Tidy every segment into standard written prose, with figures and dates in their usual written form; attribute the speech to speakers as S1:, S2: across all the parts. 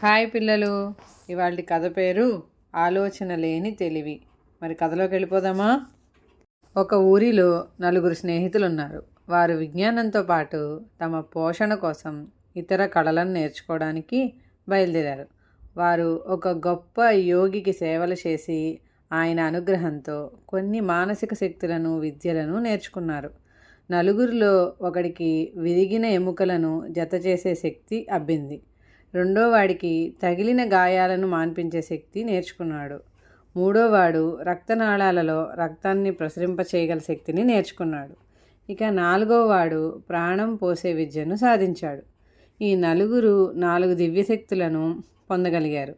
S1: Hi పిల్లలు, ఇవాళ కథ పేరు ఆలోచన లేని తెలివి. మరి కథలోకి వెళ్ళిపోదామా? ఒక ఊరిలో 4 స్నేహితులు ఉన్నారు. వారు విజ్ఞానంతో పాటు తమ పోషణ కోసం ఇతర కళలను నేర్చుకోవడానికి బయలుదేరారు. వారు ఒక గొప్ప యోగికి సేవలు చేసి ఆయన అనుగ్రహంతో కొన్ని మానసిక శక్తులను, విద్యలను నేర్చుకున్నారు. నలుగురిలో ఒకడికి విరిగిన ఎముకలను జత చేసే శక్తి అబ్బింది. రెండో వాడికి తగిలిన గాయాలను మాన్పించే శక్తి నేర్చుకున్నాడు. మూడోవాడు రక్తనాళాలలో రక్తాన్ని ప్రసరింపచేయగల శక్తిని నేర్చుకున్నాడు. ఇక 4వ వాడు ప్రాణం పోసే విద్యను సాధించాడు. ఈ నలుగురు 4 దివ్యశక్తులను పొందగలిగారు.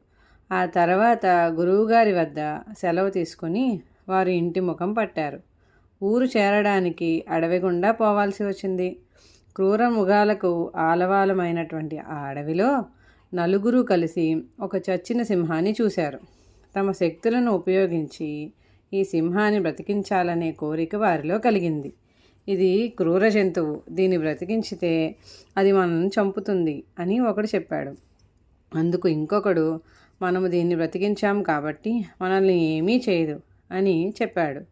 S1: ఆ తర్వాత గురువుగారి వద్ద సెలవు తీసుకుని వారు ఇంటి ముఖం పట్టారు. ఊరు చేరడానికి అడవి గుండా పోవాల్సి వచ్చింది. క్రూర మృగాలకు ఆలవాలమైనటువంటి ఆ అడవిలో నలుగురు కలిసి ఒక చచ్చిన సింహాన్ని చూశారు. తమ శక్తులను ఉపయోగించి ఈ సింహాన్ని బ్రతికించాలనే కోరిక వారిలో కలిగింది. ఇది క్రూర జంతువు, దీన్ని బ్రతికించితే అది మనల్ని చంపుతుంది అని ఒకడు చెప్పాడు. అందుకు ఇంకొకడు, మనము దీన్ని బ్రతికించాం కాబట్టి మనల్ని ఏమీ చేయదు అని చెప్పాడు.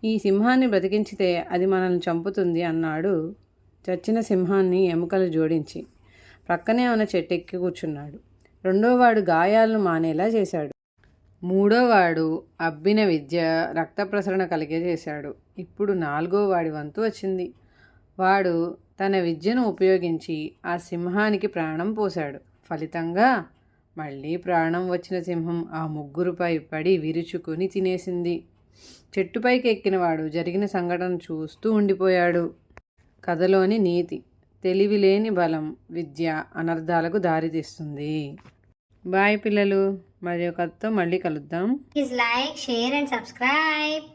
S1: ఈ సింహాన్ని బ్రతికించితే అది మనల్ని చంపుతుంది అన్నాడు. చచ్చిన సింహాన్ని ఎముకలు జోడించి ప్రక్కనే ఉన్న చెట్టెక్కి కూర్చున్నాడు. రెండోవాడు గాయాలను మానేలా చేశాడు. మూడోవాడు అబ్బిన విద్య రక్త ప్రసరణ కలిగజేశాడు. ఇప్పుడు 4వ వాడి వంతు వచ్చింది. వాడు తన విద్యను ఉపయోగించి ఆ సింహానికి ప్రాణం పోశాడు. ఫలితంగా మళ్ళీ ప్రాణం వచ్చిన సింహం ఆ ముగ్గురుపై పడి విరుచుకుని తినేసింది. చెట్టుపైకి ఎక్కినవాడు జరిగిన సంఘటన చూస్తూ ఉండిపోయాడు. కథలోని నీతి: తెలివిలేని బలం విద్య అనర్థాలకు దారితీస్తుంది. బాయ్ పిల్లలు, మరి ఒక కథతో మళ్ళీ కలుద్దాం.
S2: Please like, share and subscribe.